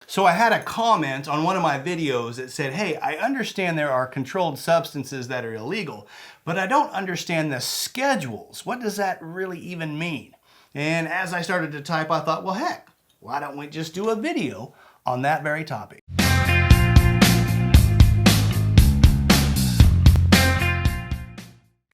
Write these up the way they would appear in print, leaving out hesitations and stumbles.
So I had a comment on one of my videos that said, hey, I understand there are controlled substances that are illegal, but I don't understand the schedules. What does that really even mean? And as I started to type, I thought, well, heck, why don't we just do a video on that very topic?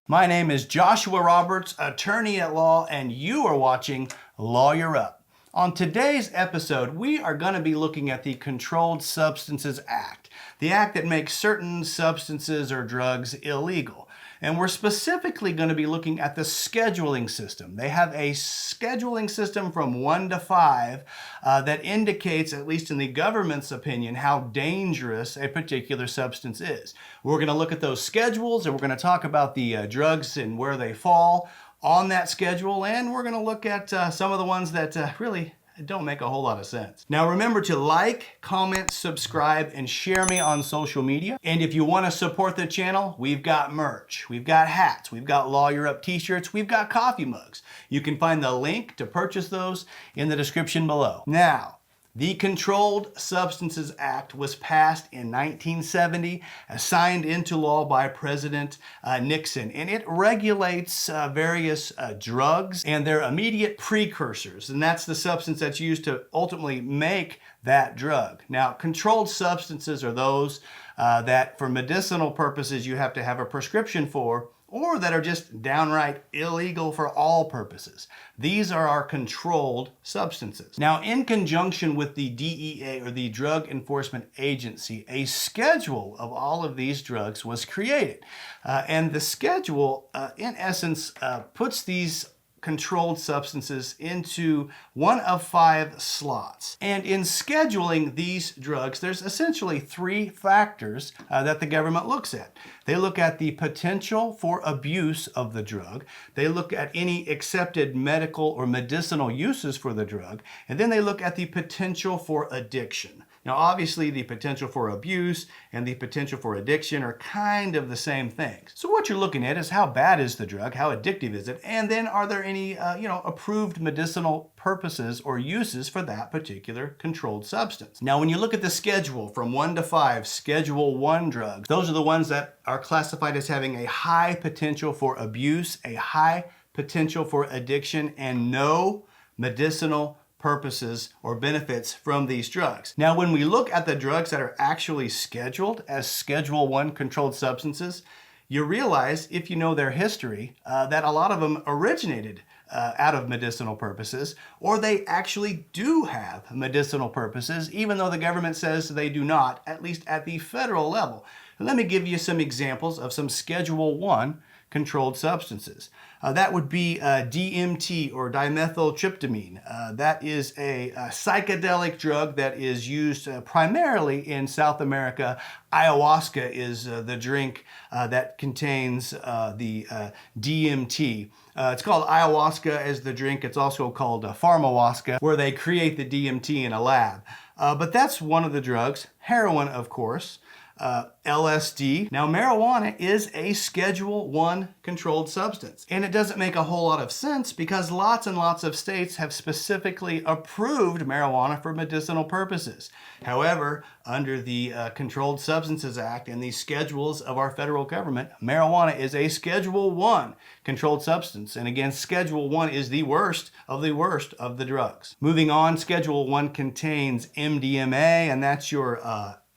My name is Joshua Roberts, attorney at law, and you are watching Lawyer Up. On today's episode, we are going to be looking at the Controlled Substances Act, the act that makes certain substances or drugs illegal. And we're specifically going to be looking at the scheduling system. They have a scheduling system from 1 to 5 that indicates, at least in the government's opinion, how dangerous a particular substance is. We're going to look at those schedules, and we're going to talk about the drugs and where they fall on that schedule, and we're going to look at some of the ones that really don't make a whole lot of sense. Now remember to like, comment, subscribe, and share me on social media. And if you want to support the channel, we've got merch, we've got hats, we've got Lawyer Up t-shirts, we've got coffee mugs. You can find the link to purchase those in the description below. Now, the Controlled Substances Act was passed in 1970, signed into law by President Nixon, and it regulates various drugs and their immediate precursors, and that's the substance that's used to ultimately make that drug. Now, controlled substances are those that for medicinal purposes you have to have a prescription for, or that are just downright illegal for all purposes. These are our controlled substances. Now, in conjunction with the DEA, or the Drug Enforcement Agency, a schedule of all of these drugs was created. And the schedule, in essence, puts these controlled substances into one of 5 slots. And in scheduling these drugs, there's essentially 3 factors that the government looks at. They look at the potential for abuse of the drug. They look at any accepted medical or medicinal uses for the drug. And then they look at the potential for addiction. Now, obviously, the potential for abuse and the potential for addiction are kind of the same things. So what you're looking at is how bad is the drug, how addictive is it, and then are there any, approved medicinal purposes or uses for that particular controlled substance. Now, when you look at the schedule from 1 to 5, Schedule 1 drugs, those are the ones that are classified as having a high potential for abuse, a high potential for addiction, and no medicinal purposes or benefits from these drugs. Now, when we look at the drugs that are actually scheduled as Schedule 1 controlled substances, you realize, if you know their history, that a lot of them originated out of medicinal purposes, or they actually do have medicinal purposes, even though the government says they do not, at least at the federal level. Let me give you some examples of some Schedule 1 controlled substances. That would be DMT, or dimethyltryptamine. That is a psychedelic drug that is used primarily in South America. Ayahuasca is the drink that contains the DMT. It's called ayahuasca as the drink. It's also called pharmahuasca, where they create the DMT in a lab. But that's one of the drugs. Heroin, of course. LSD. Now, marijuana is a Schedule 1 controlled substance. And it doesn't make a whole lot of sense because lots and lots of states have specifically approved marijuana for medicinal purposes. However, under the Controlled Substances Act and the schedules of our federal government, marijuana is a Schedule 1 controlled substance. And again, Schedule 1 is the worst of the drugs. Moving on, Schedule 1 contains MDMA, and that's your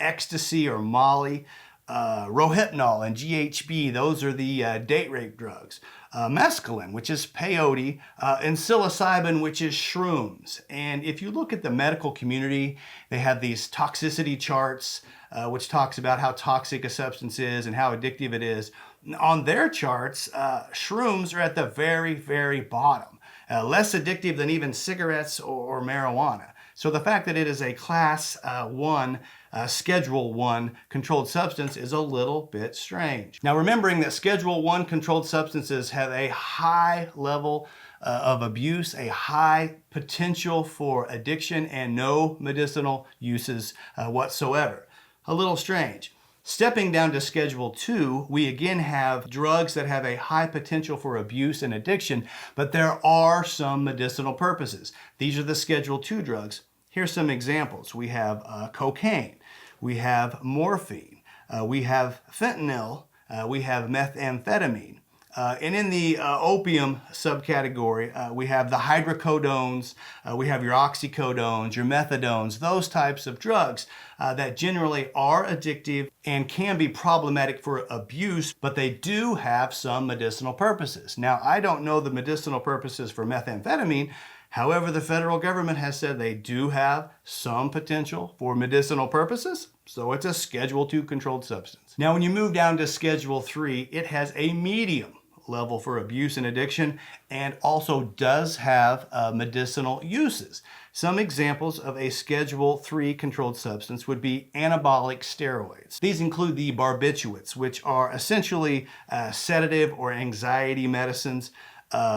ecstasy or Molly, Rohypnol and GHB, those are the date rape drugs. Mescaline, which is peyote, and psilocybin, which is shrooms. And if you look at the medical community, they have these toxicity charts, which talks about how toxic a substance is and how addictive it is. On their charts, shrooms are at the very, very bottom, less addictive than even cigarettes or marijuana. So the fact that it is a Class 1, Schedule 1 controlled substance is a little bit strange. Now, remembering that Schedule 1 controlled substances have a high level of abuse, a high potential for addiction, and no medicinal uses whatsoever. A little strange. Stepping down to Schedule 2, we again have drugs that have a high potential for abuse and addiction, but there are some medicinal purposes. These are the Schedule 2 drugs. Here's some examples. We have cocaine, we have morphine, we have fentanyl, we have methamphetamine. And in the opium subcategory, we have the hydrocodones, we have your oxycodones, your methadones, those types of drugs that generally are addictive and can be problematic for abuse, but they do have some medicinal purposes. Now, I don't know the medicinal purposes for methamphetamine. However, the federal government has said they do have some potential for medicinal purposes, so it's a Schedule II controlled substance. Now, when you move down to Schedule III, it has a medium level for abuse and addiction and also does have medicinal uses. Some examples of a Schedule III controlled substance would be anabolic steroids. These include the barbiturates, which are essentially sedative or anxiety medicines.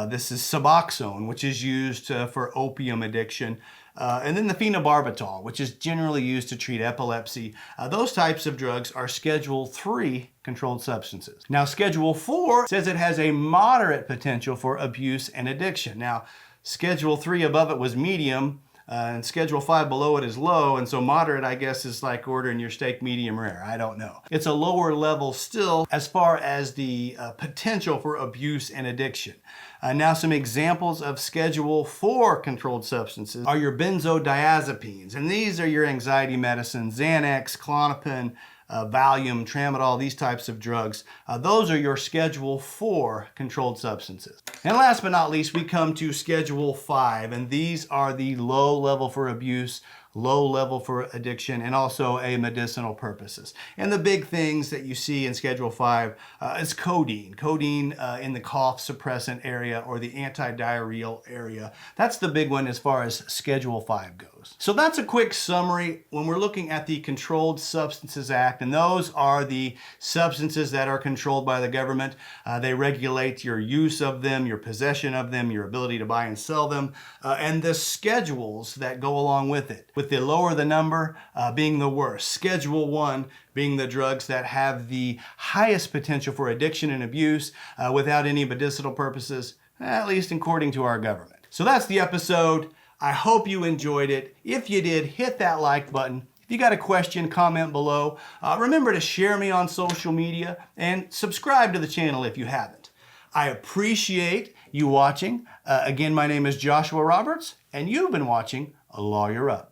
This is Suboxone, which is used for opium addiction. And then the phenobarbital, which is generally used to treat epilepsy. Those types of drugs are Schedule III controlled substances. Now, Schedule IV says it has a moderate potential for abuse and addiction. Now, Schedule III above it was medium, and Schedule 5 below it is low, and so moderate, I guess, is like ordering your steak medium rare. I don't know. It's a lower level still as far as the potential for abuse and addiction. Now, some examples of Schedule IV controlled substances are your benzodiazepines, and these are your anxiety medicines, Xanax, Klonopin, Valium, Tramadol, these types of drugs. Those are your Schedule IV controlled substances. And last but not least, we come to Schedule V, and these are the low level for abuse, low level for addiction, and also a medicinal purposes. And the big things that you see in Schedule V is codeine. Codeine in the cough suppressant area or the antidiarrheal area. That's the big one as far as Schedule V goes. So that's a quick summary when we're looking at the Controlled Substances Act, and those are the substances that are controlled by the government. They regulate your use of them, your possession of them, your ability to buy and sell them, and the schedules that go along with it. With the lower the number being the worst. Schedule I being the drugs that have the highest potential for addiction and abuse without any medicinal purposes, at least according to our government. So that's the episode. I hope you enjoyed it. If you did, hit that like button. If you got a question, comment below. Remember to share me on social media and subscribe to the channel if you haven't. I appreciate you watching. Again, my name is Joshua Roberts, and you've been watching Lawyer Up.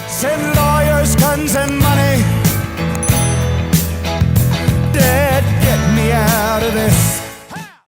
Send lawyers, guns, and money. Dad, get me out of this.